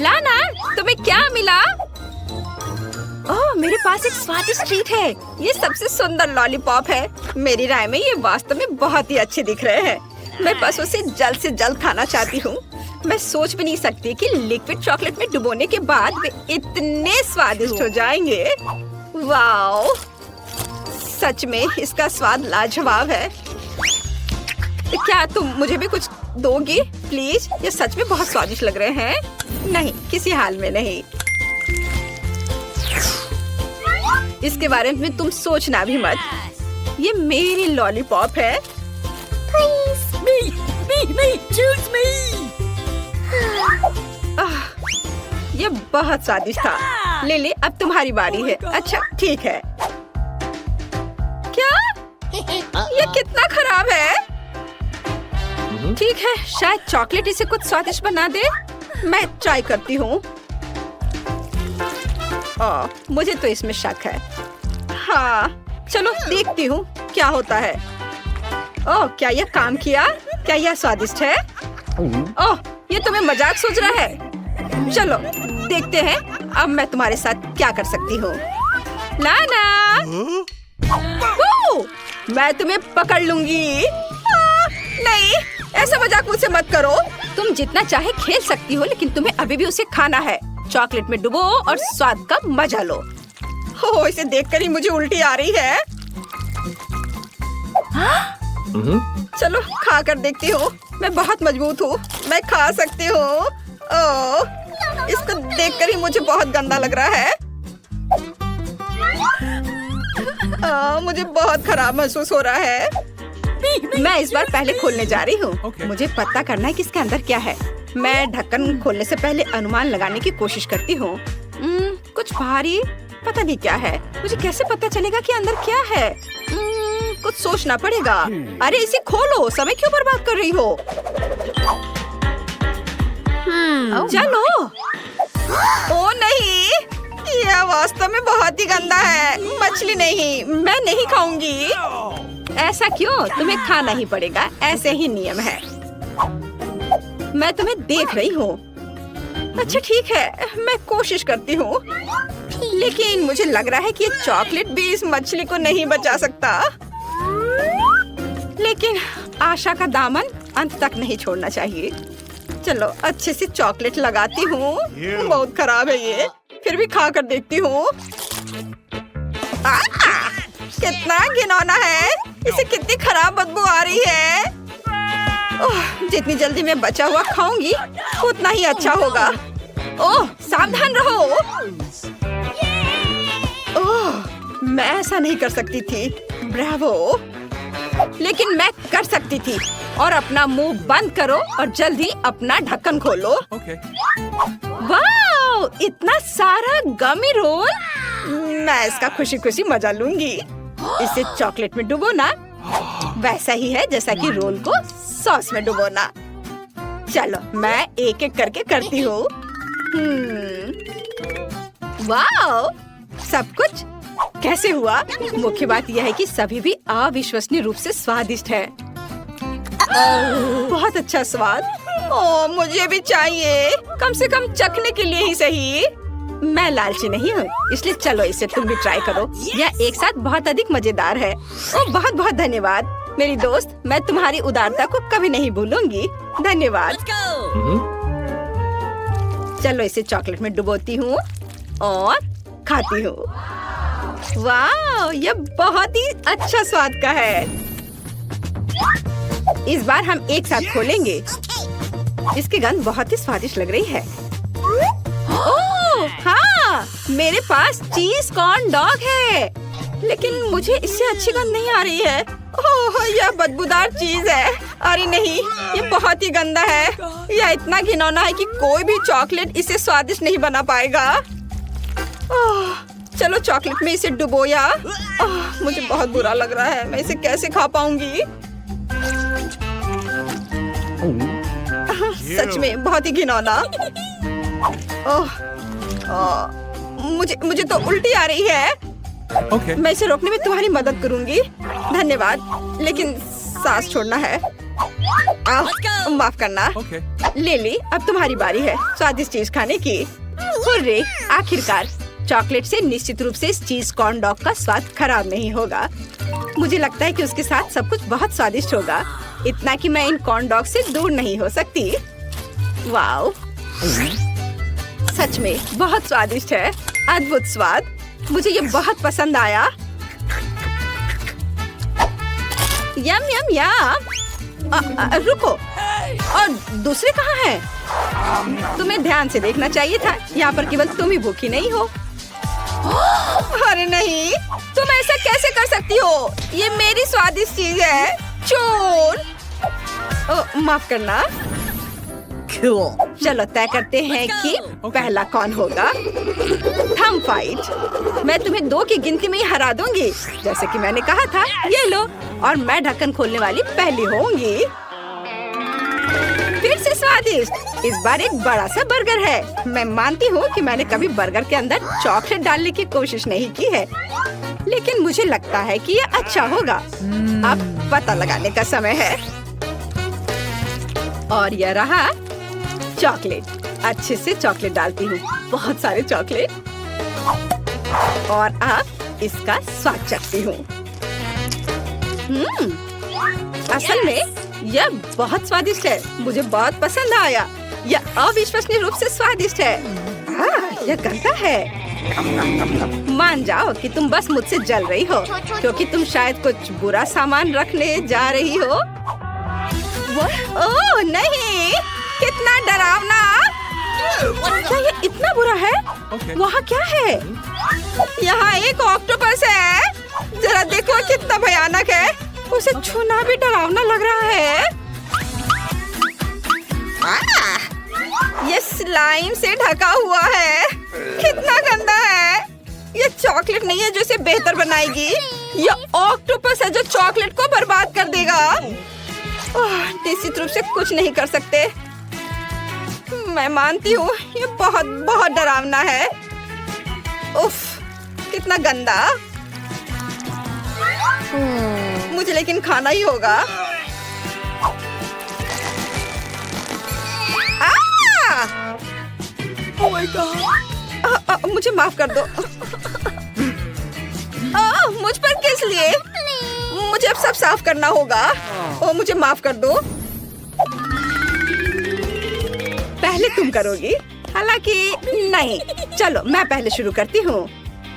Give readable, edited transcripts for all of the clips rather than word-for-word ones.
लाना, तुम्हें क्या मिला? ओह, मेरे पास एक स्वादिष्ट ट्रीट है। ये सबसे सुंदर लॉलीपॉप है। मेरी राय में ये वास्तव में बहुत ही अच्छे दिख रहे हैं। मैं बस उसे जल्द से जल्द खाना चाहती हूँ। मैं सोच भी नहीं सकती कि लिक्विड चॉकलेट में डुबोने के बाद वे इतने स्वादिष्ट हो जाएंगे। वाओ, सच में इसका स्वाद लाजवाब है। क्या तुम मुझे भी कुछ दोगी प्लीज? ये सच में बहुत स्वादिष्ट लग रहे हैं। नहीं, किसी हाल में नहीं। इसके बारे में तुम सोचना भी मत। ये मेरी लॉलीपॉप है। Me, choose me. ये बहुत स्वादिष्ट था। ले ले, अब तुम्हारी बारी है। अच्छा ठीक है। क्या? ये कितना खराब है। ठीक है, शायद चॉकलेट इसे कुछ स्वादिष्ट बना दे। मैं ट्राई करती हूँ। मुझे तो इसमें शक है। हाँ, चलो देखती हूँ क्या होता है। ओह, क्या यह काम किया? क्या यह स्वादिष्ट है? ओह, ये तुम्हें मजाक सोच रहा है। चलो देखते हैं अब मैं तुम्हारे साथ क्या कर सकती हूँ। लाना, मैं तुम्हें पकड़ लूंगी। नहीं, ऐसा मजाक मुझसे मत करो। तुम जितना चाहे खेल सकती हो, लेकिन तुम्हें अभी भी उसे खाना है। चॉकलेट में डुबो और स्वाद का मजा लो। हो, इसे देखकर ही मुझे उल्टी आ रही है। चलो खा कर देखती हूँ। मैं बहुत मजबूत हूँ, मैं खा सकती हूँ। ओह, इसको देखकर ही मुझे बहुत गंदा लग रहा है। मुझे बहुत खराब महसूस हो रहा है। मैं इस बार पहले खोलने जा रही हूँ। मुझे पता करना है कि इसके अंदर क्या है। मैं ढक्कन खोलने से पहले अनुमान लगाने की कोशिश करती हूँ। कुछ भारी, पता नहीं क्या है। मुझे कैसे पता चलेगा कि अंदर क्या है? कुछ सोचना पड़ेगा। अरे इसे खोलो, समय क्यों बर्बाद कर रही हो? चलो। ओ नहीं, यह वास्तव में बहुत ही गंदा है। मछली नहीं, मैं नहीं खाऊंगी। ऐसा क्यों? तुम्हें खाना ही पड़ेगा, ऐसे ही नियम है। मैं तुम्हें देख रही हूँ। अच्छा ठीक है, मैं कोशिश करती हूँ, लेकिन मुझे लग रहा है कि ये चॉकलेट भी इस मछली को नहीं बचा सकता। लेकिन आशा का दामन अंत तक नहीं छोड़ना चाहिए। चलो अच्छे से चॉकलेट लगाती हूँ। बहुत खराब है ये, फिर भी खा कर देखती हूँ। कितना घिनौना है। इसे कितनी खराब बदबू आ रही है। ओह, जितनी जल्दी मैं बचा हुआ खाऊंगी उतना ही अच्छा होगा। ओह, सावधान रहो। ओह, मैं ऐसा नहीं कर सकती थी। ब्रावो, लेकिन मैं कर सकती थी। और अपना मुंह बंद करो और जल्दी अपना ढक्कन खोलो। वाओ, इतना सारा गमी रोल। मैं इसका खुशी खुशी मजा लूंगी। इसे चॉकलेट में डुबोना वैसा ही है जैसा कि रोल को सॉस में डुबोना। चलो मैं एक एक करके करती हूँ। वाओ, सब कुछ कैसे हुआ? मुख्य बात यह है कि सभी भी अविश्वसनीय रूप से स्वादिष्ट है। बहुत अच्छा स्वाद। ओह, मुझे भी चाहिए, कम से कम चखने के लिए ही सही। मैं लालची नहीं हूँ, इसलिए चलो इसे तुम भी ट्राई करो। यह एक साथ बहुत अधिक मजेदार है। ओह, बहुत बहुत धन्यवाद मेरी दोस्त। मैं तुम्हारी उदारता को कभी नहीं भूलूंगी। धन्यवाद। चलो इसे चॉकलेट में डुबोती हूँ और खाती हूँ। वाह, यह बहुत ही अच्छा स्वाद का है। इस बार हम एक साथ खोलेंगे। इसकी गंध बहुत ही स्वादिष्ट लग रही है। ओह हाँ, मेरे पास चीज कॉर्न डॉग है, लेकिन मुझे इससे अच्छी गंध नहीं आ रही है। ओह, यह बदबूदार चीज है। अरे नहीं, ये बहुत ही गंदा है। यह इतना घिनौना है कि कोई भी चॉकलेट इसे स्वादिष्ट नहीं बना पाएगा। ओह, चलो चॉकलेट में इसे डुबोया। मुझे बहुत बुरा लग रहा है। मैं इसे कैसे खा पाऊंगी? सच में बहुत ही घिनौना। मुझे तो उल्टी आ रही है। मैं इसे रोकने में तुम्हारी मदद करूंगी। धन्यवाद, लेकिन सांस छोड़ना है। माफ करना। लिली, अब तुम्हारी बारी है स्वादिष्ट चीज खाने की। हुर्रे, आखिरकार चॉकलेट से निश्चित रूप से इस चीज कॉर्न डॉग का स्वाद खराब नहीं होगा। मुझे लगता है कि उसके साथ सब कुछ बहुत स्वादिष्ट होगा, इतना कि मैं इन कॉर्न डॉग से दूर नहीं हो सकती। वाओ, सच में बहुत स्वादिष्ट है, अद्भुत स्वाद। मुझे ये बहुत पसंद आया। यम यम यम। रुको, और दूसरे कहाँ हैं? तुम्हें ध्यान से देखना चाहिए था, यहाँ पर केवल तुम ही भूखी नहीं हो। अरे नहीं, तुम ऐसा कैसे कर सकती हो? ये मेरी स्वादिष्ट चीज है। चोर, माफ करना। चलो तय करते हैं कि पहला कौन होगा। Thumb fight. मैं तुम्हें 2 की गिनती में ही हरा दूंगी, जैसे कि मैंने कहा था। ये लो, और मैं ढक्कन खोलने वाली पहली होंगी। फिर से स्वादिष्ट। इस बार एक बड़ा सा बर्गर है। मैं मानती हूँ कि मैंने कभी बर्गर के अंदर चॉकलेट डालने की कोशिश नहीं की है, लेकिन मुझे लगता है कि ये अच्छा होगा। अब पता लगाने का समय है। और यह रहा चॉकलेट। अच्छे से चॉकलेट डालती हूँ, बहुत सारे चॉकलेट। और अब इसका स्वाद चखती हूँ। असल में यह बहुत स्वादिष्ट है, मुझे बहुत पसंद आया। यह अविश्वसनीय रूप से स्वादिष्ट है। यह गंदा है। मान जाओ कि तुम बस मुझसे जल रही हो, क्योंकि तुम शायद कुछ बुरा सामान रखने जा रही हो। ओह नहीं, कितना डरावना। क्या ये इतना बुरा है? वहाँ क्या है? यहाँ एक ऑक्टोपस है। जरा देखो कितना भयानक है। उसे छूना भी डरावना लग रहा है। ये स्लाइम से ढका हुआ है। कितना गंदा है। ये चॉकलेट नहीं है जो इसे बेहतर बनाएगी। ये ऑक्टोपस है जो चॉकलेट को बर्बाद कर देगा। निश्चित रूप से कुछ नहीं कर सकते। मैं मानती हूँ ये बहुत बहुत डरावना है। उफ, कितना गंदा। मुझे लेकिन खाना ही होगा। Oh my God! मुझे माफ कर दो। मुझ पर किस लिए? मुझे अब सब साफ करना होगा। मुझे माफ कर दो। पहले तुम करोगी? हालांकि नहीं, चलो मैं पहले शुरू करती हूँ।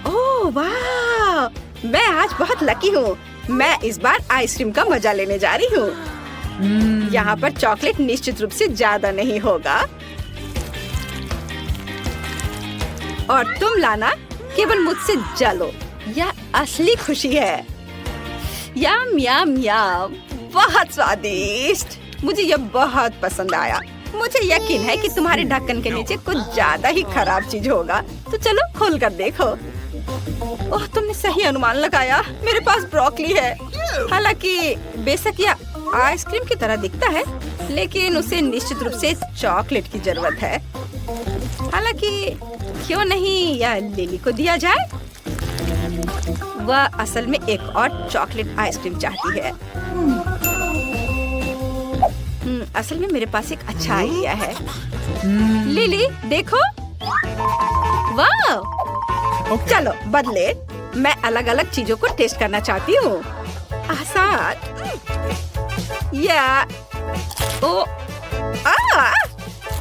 ओह वाह, मैं आज बहुत लकी हूँ। मैं इस बार आइसक्रीम का मजा लेने जा रही हूँ। यहाँ पर चॉकलेट निश्चित रूप से ज्यादा नहीं होगा। और तुम लाना केवल मुझसे जलो। यह असली खुशी है। यम यम यम, बहुत स्वादिष्ट। मुझे यह बहुत पसंद आया। मुझे यकीन है कि तुम्हारे ढक्कन के नीचे कुछ ज्यादा ही खराब चीज होगा। तो चलो खोल कर देखो। ओह, तुमने सही अनुमान लगाया। मेरे पास ब्रोकली है। हालांकि बेशक यह आइसक्रीम की तरह दिखता है, लेकिन उसे निश्चित रूप से चॉकलेट की जरूरत है। हालांकि क्यों नहीं यह लिली को दिया जाए? वह असल में एक और चॉकलेट आइसक्रीम चाहती है। असल में मेरे पास एक अच्छा आइडिया है। लिली देखो। वाह, चलो बदले। मैं अलग अलग चीजों को टेस्ट करना चाहती हूँ। आसान। या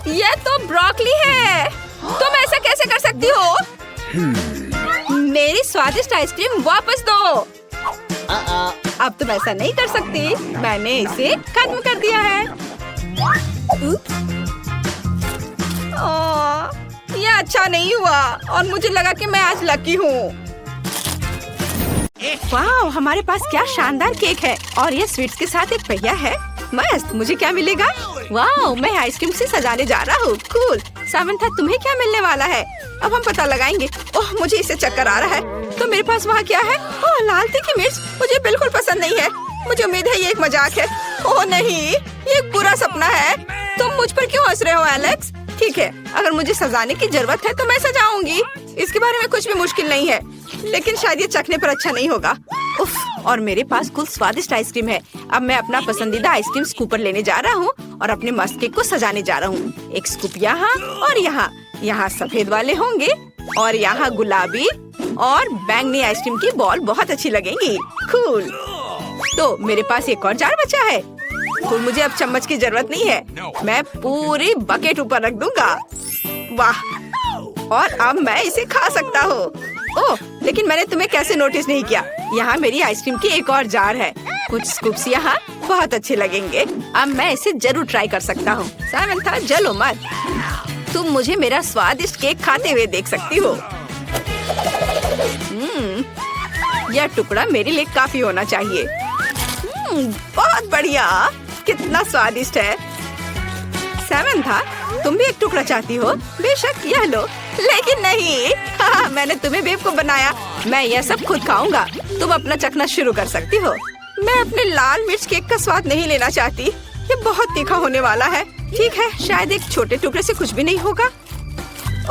ये तो ब्रोकली है। तुम ऐसा कैसे कर सकती हो? मेरी स्वादिष्ट आइसक्रीम वापस दो। अब तुम ऐसा नहीं कर सकती। मैंने इसे खत्म कर दिया है। यह अच्छा नहीं हुआ और मुझे लगा कि मैं आज लकी हूँ। वाह, हमारे पास क्या शानदार केक है और ये स्वीट्स के साथ एक पहिया है। मस्त। मुझे क्या मिलेगा? वाह, मैं आइसक्रीम से सजाने जा रहा हूँ। कूल। सामंथा, तुम्हें क्या मिलने वाला है? अब हम पता लगाएंगे। ओह, मुझे इससे चक्कर आ रहा है। तो मेरे पास वहाँ क्या है? ओह, लाल तीखी मिर्च। मुझे बिल्कुल पसंद नहीं है। मुझे उम्मीद है ये एक मजाक है। ओह नहीं, ये एक बुरा सपना है। तुम मुझ पर क्यों हंस रहे हो एलेक्स? ठीक है, अगर मुझे सजाने की जरूरत है तो मैं सजाऊंगी। इसके बारे में कुछ भी मुश्किल नहीं है, लेकिन शायद ये चखने पर अच्छा नहीं होगा। उफ, और मेरे पास कुल स्वादिष्ट आइसक्रीम है। अब मैं अपना पसंदीदा आइसक्रीम स्कूपर लेने जा रहा हूँ और अपने मस्त केक को सजाने जा रहा हूँ। एक स्कूप यहाँ और यहाँ सफेद वाले होंगे और यहाँ गुलाबी और बैंगनी आइसक्रीम की बॉल बहुत अच्छी लगेंगी। कूल। तो मेरे पास एक और जार बचा है। तो मुझे अब चम्मच की जरूरत नहीं है, मैं पूरी बकेट ऊपर रख दूंगा। वाह, और अब मैं इसे खा सकता हूँ। ओह, लेकिन मैंने तुम्हें कैसे नोटिस नहीं किया। यहाँ मेरी आइसक्रीम की एक और जार है। कुछ स्कूप्स यहाँ बहुत अच्छे लगेंगे। अब मैं इसे जरूर ट्राई कर सकता हूँ। सामंथा, जलो मत, तुम मुझे मेरा स्वादिष्ट केक खाते हुए देख सकती हो। यह टुकड़ा मेरे लिए काफी होना चाहिए। बहुत बढ़िया, कितना स्वादिष्ट है। सामंथा, तुम भी एक टुकड़ा चाहती हो? बेशक, यह लो। लेकिन नहीं, हाँ, मैंने तुम्हें बेवकूफ बनाया। मैं यह सब खुद खाऊंगा। तुम अपना चखना शुरू कर सकती हो। मैं अपने लाल मिर्च केक का स्वाद नहीं लेना चाहती। ये बहुत तीखा होने वाला है। ठीक है, शायद एक छोटे टुकड़े से कुछ भी नहीं होगा।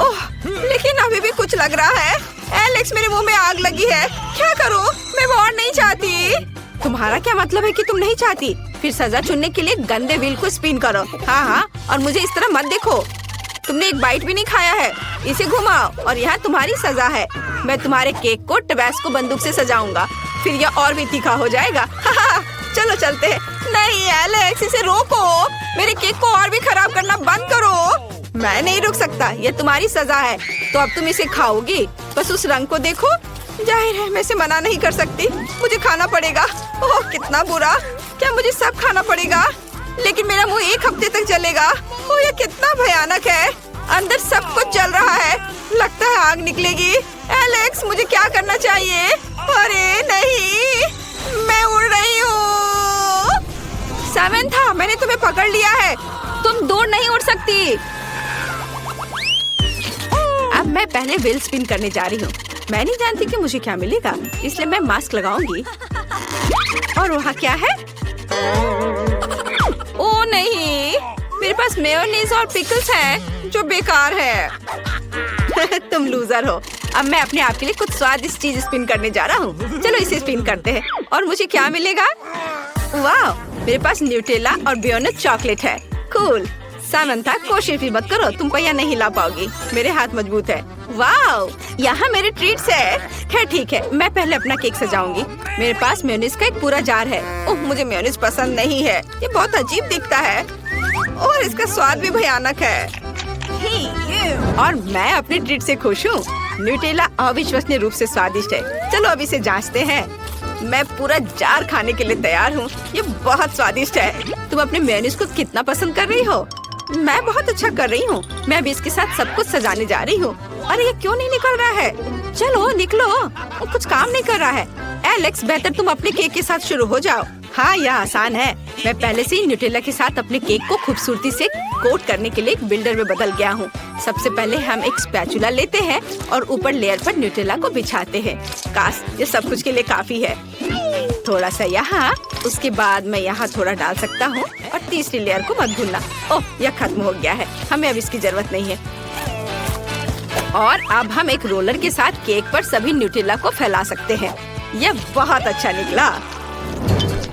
ओह, लेकिन अभी भी कुछ लग रहा है। एलेक्स, मेरे मुंह में आग लगी है। क्या करूं? मैं वो और नहीं चाहती। तुम्हारा क्या मतलब है कि तुम नहीं चाहती? फिर सजा चुनने के लिए गंदे व्हील को स्पिन करो। हाँ, और मुझे इस तरह मत देखो। तुमने एक बाइट भी नहीं खाया है। इसे घुमाओ और यहाँ तुम्हारी सजा है। मैं तुम्हारे केक को टबैस्को बंदूक से सजाऊंगा, फिर यह और भी तीखा हो जाएगा। चलो चलते हैं। नहीं एलेक्स, इसे रोको। मेरे केक को और भी खराब करना बंद करो। मैं नहीं रुक सकता, ये तुम्हारी सजा है। तो अब तुम इसे खाओगी। बस उस रंग को देखो। जाहिर है मैं इसे मना नहीं कर सकती, मुझे खाना पड़ेगा। ओह, कितना बुरा। क्या मुझे सब खाना पड़ेगा? लेकिन मेरा मुंह एक हफ्ते तक जलेगा। ओह, यह कितना भयानक है। अंदर सब कुछ जल रहा है। लगता है आग निकलेगी। एलेक्स, मुझे क्या करना चाहिए? अरे नहीं, मैं उड़ रही हूँ। सामंथा, मैंने तुम्हें पकड़ लिया है। तुम दूर नहीं उड़ सकती। अब मैं पहले व्हील स्पिन करने जा रही हूँ। मैं नहीं जानती कि मुझे क्या मिलेगा, इसलिए मैं मास्क लगाऊंगी। और वहाँ क्या है? ओ नहीं, मेरे पास मेयोनीज और पिकल्स हैं जो बेकार है। तुम लूजर हो। अब मैं अपने आप के लिए कुछ स्वादिष्ट चीज स्पिन करने जा रहा हूँ। चलो इसे स्पिन करते हैं। और मुझे क्या मिलेगा? वाह, मेरे पास न्यूटेला और बेयोनेट चॉकलेट है। कूल। सामंथा, कोशिश भी मत करो, तुम पहिया नहीं ला पाओगी। मेरे हाथ मजबूत है। वाह, यहाँ मेरे ट्रीट्स है। खैर ठीक है, मैं पहले अपना केक सजाऊंगी। मेरे पास मेयोनीज का एक पूरा जार है। ओह, मुझे मेयोनीज पसंद नहीं है। ये बहुत अजीब दिखता है और इसका स्वाद भी भयानक है। और मैं अपने ट्रीट से खुश हूँ। न्यूटेला अविश्वसनीय रूप से स्वादिष्ट है। चलो अब इसे जांचते हैं। मैं पूरा जार खाने के लिए तैयार हूँ। ये बहुत स्वादिष्ट है। तुम अपने मेयोनीज को कितना पसंद कर रही हो? मैं बहुत अच्छा कर रही हूँ। मैं अभी इसके साथ सब कुछ सजाने जा रही हूँ। अरे ये क्यों नहीं निकल रहा है? चलो निकलो, वो कुछ काम नहीं कर रहा है। एलेक्स, बेहतर तुम अपने केक के साथ शुरू हो जाओ। हाँ, यह आसान है। मैं पहले से ही न्यूटेला के साथ अपने केक को खूबसूरती से कोट करने के लिए एक बिल्डर में बदल गया हूँ। सबसे पहले हम एक स्पैचुला लेते हैं और ऊपर लेयर पर न्यूटेला को बिछाते हैं। काश ये सब कुछ के लिए काफी है। थोड़ा सा यहाँ, उसके बाद मैं यहाँ थोड़ा डाल सकता हूँ। और तीसरी लेयर को मत भूलना। ओह, यह खत्म हो गया है। हमें अब इसकी जरूरत नहीं है। और अब हम एक रोलर के साथ केक पर सभी न्यूटेला को फैला सकते हैं। यह बहुत अच्छा निकला।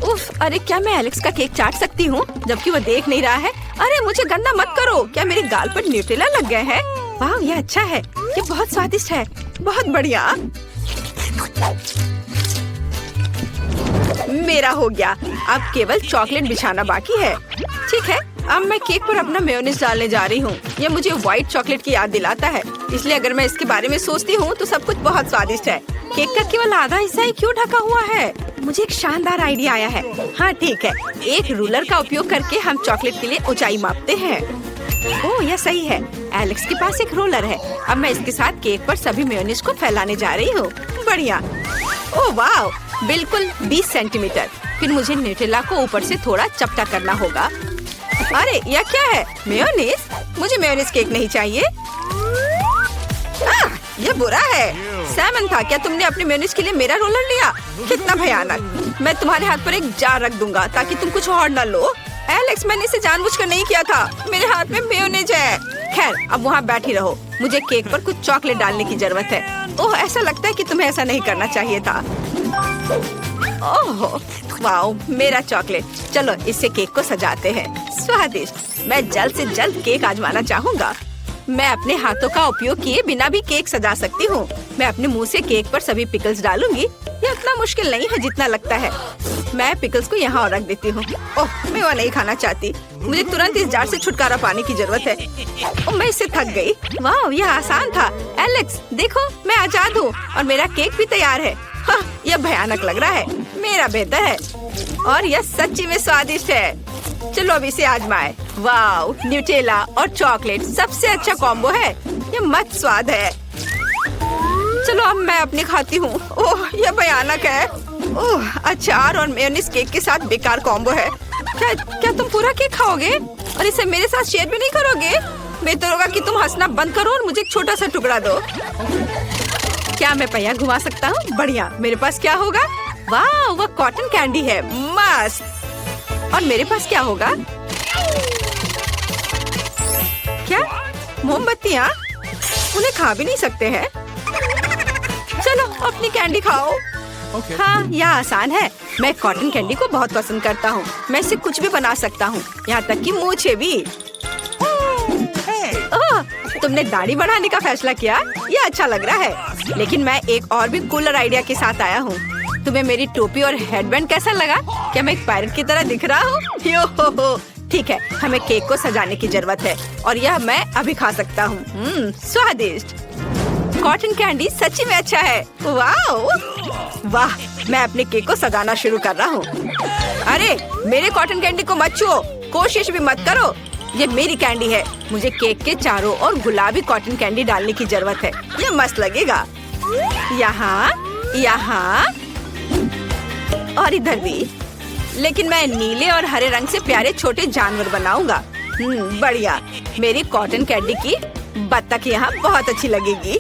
उफ, अरे क्या मैं एलेक्स का केक चाट सकती हूँ जबकि वो देख नहीं रहा है? अरे मुझे गंदा मत करो। क्या मेरे गाल पर न्यूटेला लग गए हैं? वाह, यह अच्छा है। ये बहुत स्वादिष्ट है। बहुत बढ़िया। मेरा हो गया। अब केवल चॉकलेट बिछाना बाकी है। ठीक है, अब मैं केक पर अपना मेयोनीज डालने जा रही हूँ। ये मुझे व्हाइट चॉकलेट की याद दिलाता है, इसलिए अगर मैं इसके बारे में सोचती हूँ तो सब कुछ बहुत स्वादिष्ट है। केक का केवल आधा हिस्सा ही क्यों ढका हुआ है? मुझे एक शानदार आइडिया आया है। हाँ ठीक है, एक रूलर का उपयोग करके हम चॉकलेट के लिए ऊंचाई मापते हैं। ओह, यह सही है। एलेक्स के पास एक रोलर है। अब मैं इसके साथ केक पर सभी मेयोनीज को फैलाने जा रही हूँ। बढ़िया। ओह वाह, बिल्कुल 20 सेंटीमीटर। फिर मुझे न्यूटेला को ऊपर से थोड़ा चपटा करना होगा। अरे यह क्या है? मेयोनीज? मुझे मेयोनीज केक नहीं चाहिए। यह बुरा है। सामंथा, क्या तुमने अपने मेयोनीज के लिए मेरा रोलर लिया? कितना भयानक। मैं तुम्हारे हाथ पर एक जार रख दूंगा ताकि तुम कुछ और न लो। एलेक्स, मैंने इसे जानबूझकर नहीं किया था। मेरे हाथ में मेयोनीज है। खैर, अब वहाँ बैठी रहो। मुझे केक पर कुछ चॉकलेट डालने की जरूरत है। ओह, ऐसा लगता है कि तुम्हें ऐसा नहीं करना चाहिए था। ओह वाओ, मेरा चॉकलेट। चलो इससे केक को सजाते हैं। स्वादिष्ट। मैं जल्द से जल्द केक आजमाना चाहूँगा। मैं अपने हाथों का उपयोग किए बिना भी केक सजा सकती हूँ। मैं अपने मुंह से केक पर सभी पिकल्स डालूंगी। ये उतना मुश्किल नहीं है जितना लगता है। मैं पिकल्स को यहाँ और रख देती हूँ। ओह, मैं वो नहीं खाना चाहती। मुझे तुरंत इस जार से छुटकारा पाने की जरूरत है। ओह, मैं इससे थक गई। वाह, यह आसान था। एलेक्स देखो, मैं आजाद हूँ और मेरा केक भी तैयार है। हाँ, यह भयानक लग रहा है। मेरा बेहतर है और यह सच्ची में स्वादिष्ट है। चलो अब इसे आजमाएं। वाओ, न्यूटेला और चॉकलेट सबसे अच्छा कॉम्बो है। ये मस्त स्वाद है। चलो अब मैं अपनी खाती हूँ। ओह, यह भयानक है। ओह, अचार और मेयोनीज केक के साथ बेकार कॉम्बो है। क्या तुम पूरा केक खाओगे और इसे मेरे साथ शेयर भी नहीं करोगे? बेहतर होगा कि तुम हंसना बंद करो और मुझे एक छोटा सा टुकड़ा दो। क्या मैं पहिया घुमा सकता हूँ? बढ़िया। मेरे पास क्या होगा? वाह, वह कॉटन कैंडी है। मस्त। और मेरे पास क्या होगा? क्या? मोमबत्तियाँ? उन्हें खा भी नहीं सकते हैं। चलो अपनी कैंडी खाओ। हाँ, यह आसान है। मैं कॉटन कैंडी को बहुत पसंद करता हूँ। मैं इससे कुछ भी बना सकता हूँ, यहाँ तक कि मूछें भी। ओह, तुमने दाढ़ी बढ़ाने का फैसला किया? यह अच्छा लग रहा है। लेकिन मैं एक और भी कूलर आइडिया के साथ आया हूँ। तुम्हें मेरी टोपी और हेडबैंड कैसा लगा? क्या मैं एक पायरेट की तरह दिख रहा हूँ? यो हो। ठीक है, हमें केक को सजाने की जरूरत है और यह मैं अभी खा सकता हूँ। स्वादिष्ट। कॉटन कैंडी सच्ची में अच्छा है। वाह, मैं अपने केक को सजाना शुरू कर रहा हूँ। अरे, मेरे कॉटन कैंडी को मत छुओ, कोशिश भी मत करो। ये मेरी कैंडी है। मुझे केक के चारों ओर गुलाबी कॉटन कैंडी डालने की जरूरत है। ये मस्त लगेगा। यहाँ, यहाँ और इधर भी। लेकिन मैं नीले और हरे रंग से प्यारे छोटे जानवर बनाऊंगा। बढ़िया। मेरी कॉटन कैंडी की बत्तख यहाँ बहुत अच्छी लगेगी।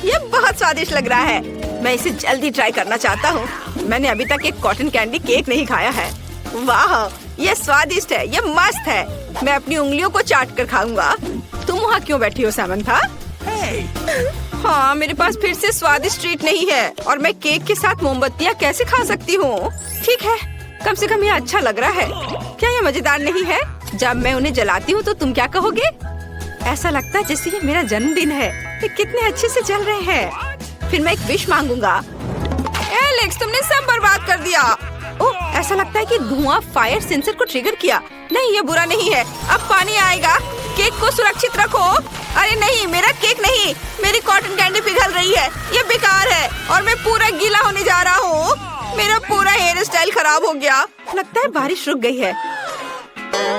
ये बहुत स्वादिष्ट लग रहा है। मैं इसे जल्दी ट्राई करना चाहता हूँ। मैंने अभी तक एक कॉटन कैंडी केक नहीं खाया है। वाह, ये स्वादिष्ट है। ये मस्त है। मैं अपनी उंगलियों को चाट कर खाऊंगा। तुम वहाँ क्यों बैठी हो सैमंथा? हाँ, मेरे पास फिर से स्वादिष्ट ट्रीट नहीं है और मैं केक के साथ मोमबत्तियाँ कैसे खा सकती हूँ? ठीक है, कम से कम ये अच्छा लग रहा है। क्या ये मजेदार नहीं है? जब मैं उन्हें जलाती हूँ तो तुम क्या कहोगे? ऐसा लगता है जैसे ये मेरा जन्मदिन है। ये कितने अच्छे से जल रहे हैं। फिर मैं एक विश मांगूंगा। एलेक्स, तुमने सब बर्बाद कर दिया। ओह, ऐसा लगता है कि धुआं फायर सेंसर को ट्रिगर किया। नहीं, ये बुरा नहीं है। अब पानी आएगा। केक को सुरक्षित रखो। अरे नहीं, मेरा केक नहीं। मेरी कॉटन कैंडी पिघल रही है। ये बेकार है और मैं पूरा गीला होने जा रहा हूँ। मेरा पूरा हेयर स्टाइल खराब हो गया। लगता है बारिश रुक गई है,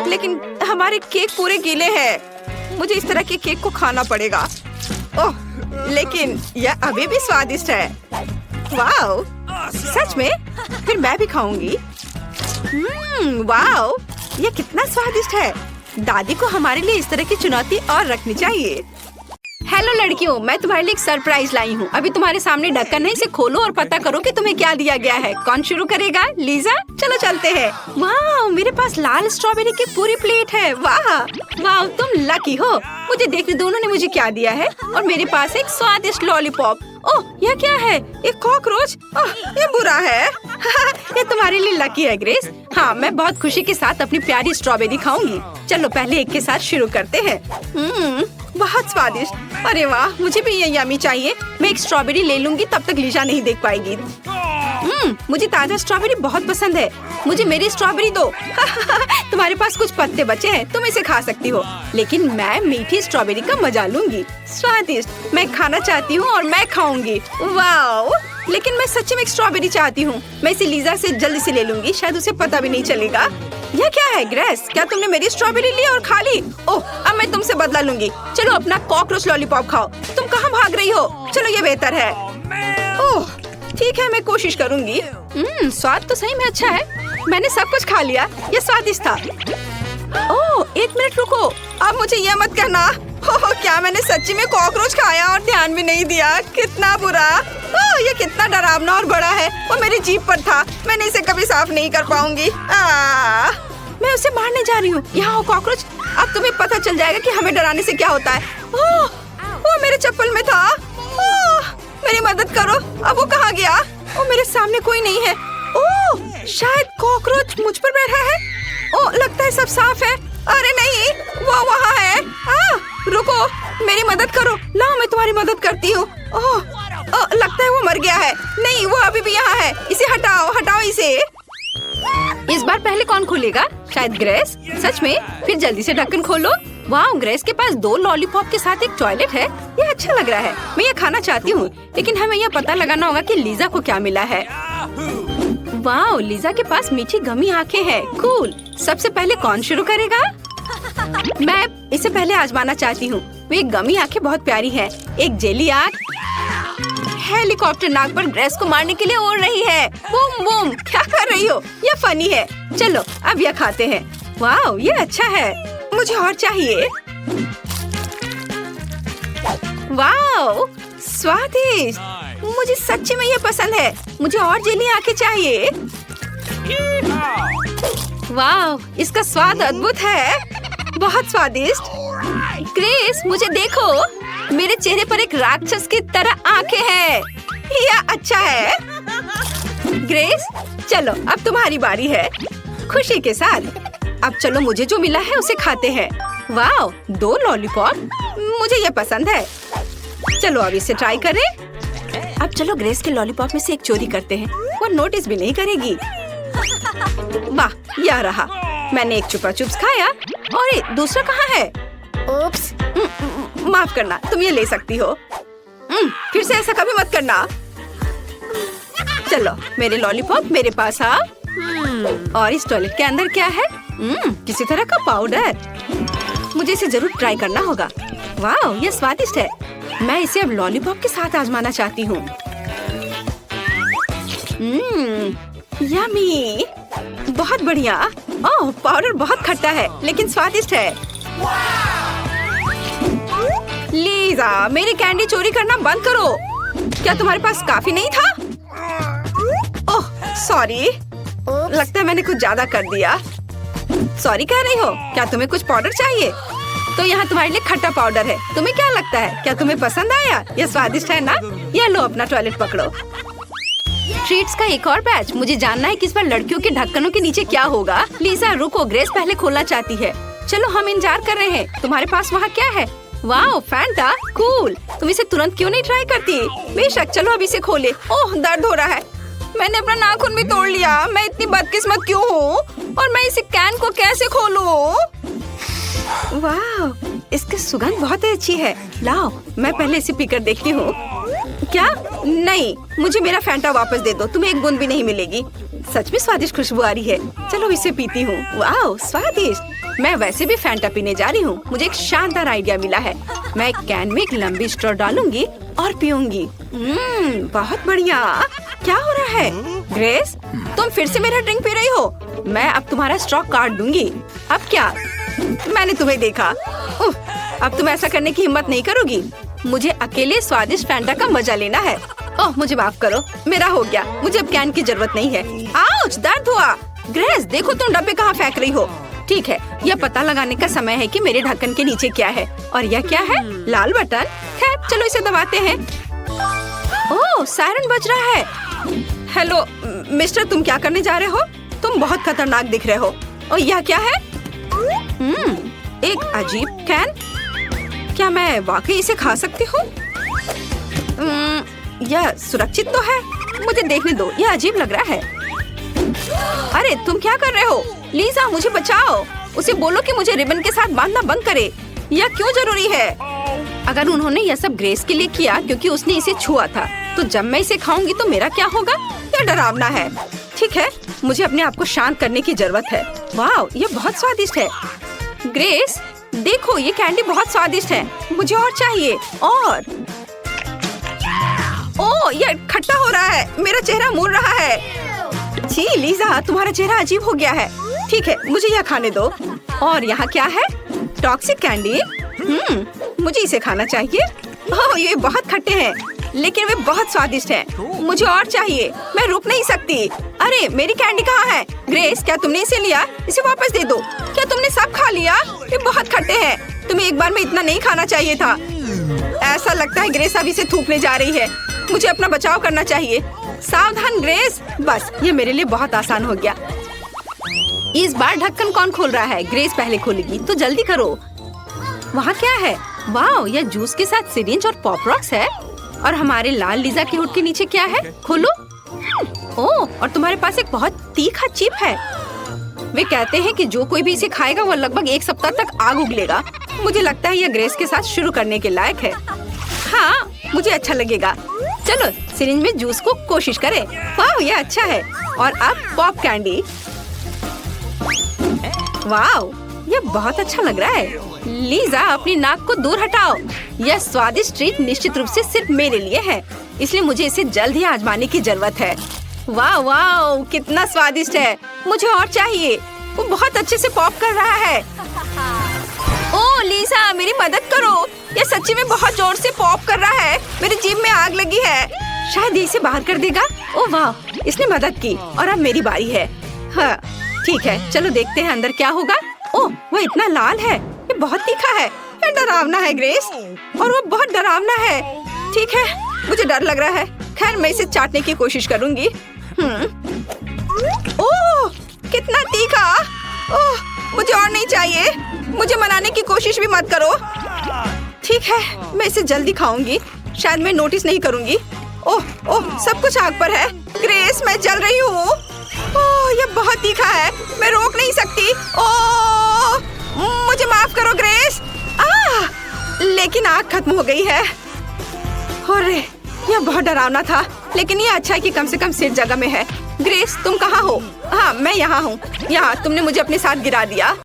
लेकिन हमारे केक पूरे गीले हैं। मुझे इस तरह के केक को खाना पड़ेगा। ओह, लेकिन यह अभी भी स्वादिष्ट है। वाओ, सच में? फिर मैं भी खाऊंगी। वाओ, ये कितना स्वादिष्ट है। दादी को हमारे लिए इस तरह की चुनौती और रखनी चाहिए। हेलो लड़कियों, मैं तुम्हारे लिए एक सरप्राइज लाई हूँ। अभी तुम्हारे सामने ढक्कन है, इसे खोलो और पता करो कि तुम्हें क्या दिया गया है। कौन शुरू करेगा? लीजा? चलो चलते हैं। वाह, मेरे पास लाल स्ट्रॉबेरी की पूरी प्लेट है। वाह वाह, तुम लकी हो। मुझे देखने दो उन्होंने मुझे क्या दिया है। और मेरे पास एक स्वादिष्ट लॉलीपॉप। ओह, यह क्या है? एक कॉकरोच। ओह, ये बुरा है। ये तुम्हारे लिए लकी है ग्रेस। हाँ, मैं बहुत खुशी के साथ अपनी प्यारी स्ट्रॉबेरी खाऊंगी। चलो पहले एक के साथ शुरू करते हैं। बहुत स्वादिष्ट। अरे वाह, मुझे भी ये यम्मी चाहिए। मैं एक स्ट्रॉबेरी ले लूंगी, तब तक लीजा नहीं देख पाएगी। मुझे ताजा स्ट्रॉबेरी बहुत पसंद है। मुझे मेरी स्ट्रॉबेरी दो। तुम्हारे पास कुछ पत्ते बचे हैं, तुम इसे खा सकती हो, लेकिन मैं मीठी स्ट्रॉबेरी का मजा लूंगी। स्वादिष्ट। मैं खाना चाहती हूँ और मैं खाऊंगी। वाओ, लेकिन मैं सच्ची में एक स्ट्रॉबेरी चाहती हूँ। मैं इसे लीजा से जल्दी से ले लूंगी, शायद उसे पता भी नहीं चलेगा। यह क्या है ग्रेस? क्या तुमने मेरी स्ट्रॉबेरी ली और खा ली? ओह, अब मैं तुमसे बदला लूंगी। चलो अपना कॉकरोच लॉलीपॉप खाओ। तुम कहाँ भाग रही हो? चलो ये बेहतर है। ओह, ठीक है, मैं कोशिश करूंगी। स्वाद तो सही में अच्छा है। मैंने सब कुछ खा लिया। ये स्वादिष्ट था। ओह, एक मिनट रुको। अब मुझे यह मत कहना। ओह, क्या मैंने सच्ची में कॉकरोच खाया और ध्यान भी नहीं दिया? कितना बुरा। ओह, ये कितना डरावना और बड़ा है। वो मेरी जीभ पर था। मैंने इसे कभी साफ नहीं कर पाऊंगी। मैं उसे मारने जा रही हूँ। यहाँ कॉकरोच। अब तुम्हें पता चल जाएगा कि हमें डराने से क्या होता है। ओह, वो मेरे चप्पल में था। ओह, मेरी मदद करो। अब वो कहाँ गया? ओ मेरे सामने कोई नहीं है। ओह शायद कॉकरोच मुझ पर बैठा है। ओ लगता है सब साफ है। अरे नहीं, वो वहाँ है। रुको, मेरी मदद करो। लाओ मैं तुम्हारी मदद करती हूँ। ओह लगता है वो मर गया है। नहीं, वो अभी भी यहाँ है। इसे हटाओ, हटाओ इसे। इस बार पहले कौन खोलेगा? शायद ग्रेस। सच में? फिर जल्दी से ढक्कन खोलो। वाह, ग्रेस के पास 2 लॉलीपॉप के साथ एक टॉयलेट है। ये अच्छा लग रहा है। मैं ये खाना चाहती हूँ, लेकिन हमें यह पता लगाना होगा कि लीजा को क्या मिला है। वाह, लीजा के पास मीठी गमी आंखें हैं। कूल। सबसे पहले कौन शुरू करेगा? मैं इसे पहले आजमाना चाहती हूँ। वे गमी आंखें बहुत प्यारी है। एक जेली आंख हेलीकॉप्टर नाक पर ग्रेस को मारने के लिए उड़ रही है। Boom boom. क्या कर रही हो? ये फनी है। चलो अब यह खाते हैं। वाह, ये अच्छा है। मुझे और चाहिए। वाह स्वादिष्ट। मुझे सच्ची में ये पसंद है। मुझे और जेली आंखें चाहिए। वाह, इसका स्वाद अद्भुत है। बहुत स्वादिष्ट। ग्रेस मुझे देखो, मेरे चेहरे पर एक राक्षस की तरह आंखें हैं। यह अच्छा है। ग्रेस चलो अब तुम्हारी बारी है। खुशी के साथ। अब चलो मुझे जो मिला है उसे खाते हैं। वाह, 2 लॉलीपॉप। मुझे ये पसंद है। चलो अब इसे ट्राई करें। अब चलो ग्रेस के लॉलीपॉप में से एक चोरी करते हैं। वो नोटिस भी नहीं करेगी। वाह, यह रहा। मैंने एक चुपा चुप्स खाया और ये दूसरा कहाँ है? उप्स। माफ करना, तुम ये ले सकती हो। फिर से ऐसा कभी मत करना। चलो मेरे लॉलीपॉप मेरे पास आओ। और इस टॉयलेट के अंदर क्या है? किसी तरह का पाउडर। मुझे इसे जरूर ट्राई करना होगा। वाह, ये स्वादिष्ट है। मैं इसे अब लॉलीपॉप के साथ आजमाना चाहती हूँ। यम्मी। बहुत बढ़िया। ओह, पाउडर बहुत खट्टा है लेकिन स्वादिष्ट है। लीजा, मेरी कैंडी चोरी करना बंद करो। क्या तुम्हारे पास काफी नहीं था? ओह सॉरी, लगता है मैंने कुछ ज्यादा कर दिया। सॉरी कह रही हो? क्या तुम्हें कुछ पाउडर चाहिए? तो यहाँ तुम्हारे लिए खट्टा पाउडर है। तुम्हें क्या लगता है? क्या तुम्हें पसंद आया? ये स्वादिष्ट है ना? ये लो अपना टॉयलेट पकड़ो। ट्रीट्स का एक और बैच। मुझे जानना है कि इस बार लड़कियों के ढक्कनों के नीचे क्या होगा। लीजा रुको, ग्रेस पहले खोलना चाहती है। चलो हम इंतजार कर रहे हैं। तुम्हारे पास वहाँ क्या है? वाह, फैंटा। कूल। तुम इसे तुरंत क्यों नहीं ट्राई करती? बेशक, चलो अब इसे खोले। ओह दर्द हो रहा है। मैंने अपना नाखून भी तोड़ लिया। मैं इतनी बदकिस्मत क्यों हूँ? और मैं इसे कैन को कैसे खोलूं? वाह, इसकी सुगंध बहुत अच्छी है। लाओ मैं पहले इसे पीकर देखती हूँ। क्या? नहीं, मुझे मेरा फैंटा वापस दे दो। तुम्हें एक बूंद भी नहीं मिलेगी। सच में स्वादिष्ट खुशबू आ रही है। चलो इसे पीती हूँ। वाह स्वादिष्ट। मैं वैसे भी फैंटा पीने जा रही हूँ। मुझे एक शानदार आइडिया मिला है। मैं एक कैन में एक लंबी स्ट्रॉ डालूंगी और पीऊंगी। बहुत बढ़िया। क्या हो रहा है? ग्रेस, तुम फिर से मेरा ड्रिंक पी रही हो। मैं अब तुम्हारा स्ट्रॉ काट दूंगी। अब क्या? मैंने तुम्हें देखा। अब तुम ऐसा करने की हिम्मत नहीं करोगी। मुझे अकेले स्वादिष्ट फैंटा का मजा लेना है। ओह मुझे माफ करो, मेरा हो गया। मुझे अब कैन की जरूरत नहीं है। आउच, दर्द हुआ। ग्रेस देखो तुम डब्बे कहाँ फेंक रही हो। ठीक है, यह पता लगाने का समय है कि मेरे ढक्कन के नीचे क्या है। और यह क्या है? लाल बटन। खैर चलो इसे दबाते हैं। ओह सायरन बज रहा है। हेलो मिस्टर, तुम क्या करने जा रहे हो? तुम बहुत खतरनाक दिख रहे हो। और यह क्या है? एक अजीब कैन। क्या मैं वाकई इसे खा सकती हूँ? यह सुरक्षित तो है। मुझे देखने दो, यह अजीब लग रहा है। अरे तुम क्या कर रहे हो? लीजा मुझे बचाओ। उसे बोलो कि मुझे रिबन के साथ बांधना बंद करे। यह क्यों जरूरी है? अगर उन्होंने यह सब ग्रेस के लिए किया क्योंकि उसने इसे छुआ था, तो जब मैं इसे खाऊंगी तो मेरा क्या होगा? यह डरावना है। ठीक है, मुझे अपने आप को शांत करने की जरूरत है। वाह, यह बहुत स्वादिष्ट है। ग्रेस देखो, ये कैंडी बहुत स्वादिष्ट है। मुझे और चाहिए। और ओह यह खट्टा हो रहा है। मेरा चेहरा मुड़ रहा है। छी लीजा, तुम्हारा चेहरा अजीब हो गया है। ठीक है, मुझे यह खाने दो। और यहाँ क्या है? Toxic candy. मुझे इसे खाना चाहिए। ओह ये बहुत खट्टे हैं, लेकिन वे बहुत स्वादिष्ट हैं। मुझे और चाहिए। मैं रुक नहीं सकती। अरे मेरी कैंडी कहाँ है? ग्रेस, क्या तुमने इसे लिया? इसे वापस दे दो। क्या तुमने सब खा लिया? ये बहुत खट्टे हैं। तुम्हें एक बार में इतना नहीं खाना चाहिए था। ऐसा लगता है ग्रेस अब इसे थूकने जा रही है। मुझे अपना बचाव करना चाहिए। सावधान ग्रेस। बस ये मेरे लिए बहुत आसान हो गया। इस बार ढक्कन कौन खोल रहा है? ग्रेस पहले खोलेगी, तो जल्दी करो। वहाँ क्या है? वाओ, यह जूस के साथ सिरिंज और पॉप रॉक्स है। और हमारे लाल लीजा के हुड के नीचे क्या है? खोलो। ओह, और तुम्हारे पास एक बहुत तीखा चिप है। वे कहते हैं कि जो कोई भी इसे खाएगा वो लगभग 1 सप्ताह तक आग उगलेगा। मुझे लगता है यह ग्रेस के साथ शुरू करने के लायक है। हाँ, मुझे अच्छा लगेगा। चलो सिरिंज में जूस को कोशिश करें। वाह, यह अच्छा है। और अब पॉप कैंडी। वाह, यह बहुत अच्छा लग रहा है। लीजा, अपनी नाक को दूर हटाओ। यह स्वादिष्ट ट्रीट निश्चित रूप से सिर्फ मेरे लिए है, इसलिए मुझे इसे जल्द ही आजमाने की जरूरत है। वाह वाह, कितना स्वादिष्ट है। मुझे और चाहिए। वो बहुत अच्छे से पॉप कर रहा है। ओह लीजा, मेरी मदद करो। यह सच्ची में बहुत जोर से पॉप कर रहा है। मेरी जीभ में आग लगी है। शायद ये इसे बाहर कर देगा। ओह वाह, इसने मदद की और अब मेरी बारी है। हाँ ठीक है, चलो देखते हैं अंदर क्या होगा। ओह, वो इतना लाल है। ये बहुत तीखा है। ये डरावना है ग्रेस, और वो बहुत डरावना है। ठीक है, मुझे डर लग रहा है। खैर, मैं इसे चाटने की कोशिश करूंगी। ओह, कितना तीखा। ओह, मुझे और नहीं चाहिए। मुझे मनाने की कोशिश भी मत करो। ठीक है, मैं इसे जल्दी खाऊंगी। शायद मैं नोटिस नहीं करूंगी। ओह ओह, सब कुछ आग पर है। ग्रेस, मैं जल रही हूँ। ओह, ये बहुत तीखा है। मैं रोक नहीं सकती। ओह, मुझे माफ करो ग्रेस। लेकिन आग खत्म हो गई है। अरे, यह बहुत डरावना था, लेकिन ये अच्छा है कि कम से कम सेफ जगह में है। ग्रेस, तुम कहाँ हो? हाँ, मैं यहाँ हूँ। यहाँ तुमने मुझे अपने साथ गिरा दिया।